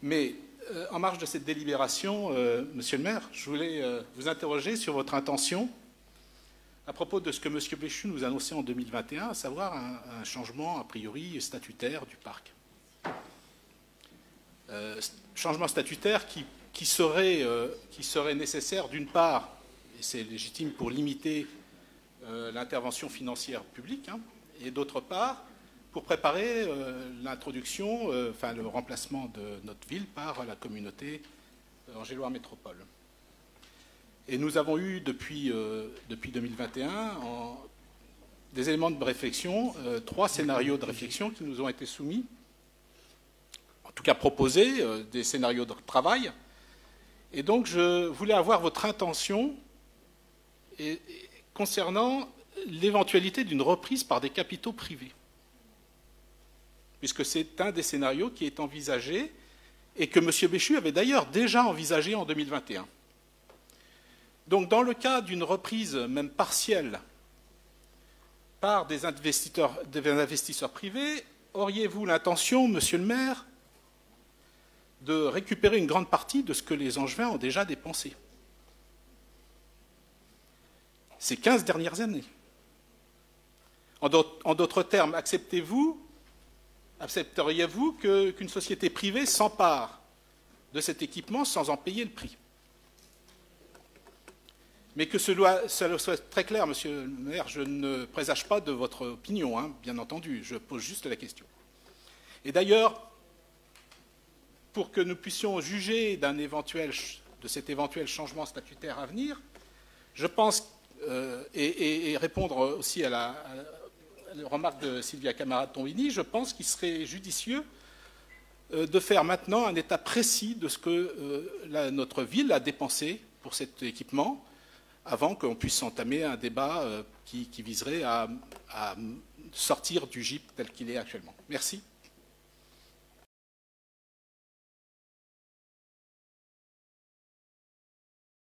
Mais en marge de cette délibération, Monsieur le maire, je voulais vous interroger sur votre intention à propos de ce que M. Béchu nous annonçait en 2021, à savoir un changement a priori statutaire du parc. Changement statutaire qui serait nécessaire d'une part, et c'est légitime pour limiter l'intervention financière publique, hein, et d'autre part, pour préparer l'introduction, enfin le remplacement de notre ville par la communauté Angéloire Métropole. Et nous avons eu depuis 2021 des éléments de réflexion, 3 scénarios de réflexion qui nous ont été soumis, en tout cas proposés, des scénarios de travail. Et donc je voulais avoir votre intention concernant l'éventualité d'une reprise par des capitaux privés, puisque c'est un des scénarios qui est envisagé et que M. Béchu avait d'ailleurs déjà envisagé en 2021. Donc dans le cas d'une reprise, même partielle, par des investisseurs privés, auriez-vous l'intention, Monsieur le maire, de récupérer une grande partie de ce que les Angevins ont déjà dépensé ces 15 dernières années? En d'autres termes, accepteriez-vous qu'une société privée s'empare de cet équipement sans en payer le prix? Mais que cela soit très clair, Monsieur le maire, je ne présage pas de votre opinion, hein, bien entendu, je pose juste la question. Et d'ailleurs, pour que nous puissions juger de cet éventuel changement statutaire à venir, je pense, et répondre aussi à la remarque de Sylvia Camara-Tombini, je pense qu'il serait judicieux de faire maintenant un état précis de ce que notre ville a dépensé pour cet équipement, avant qu'on puisse entamer un débat qui viserait à sortir du GIP tel qu'il est actuellement. Merci.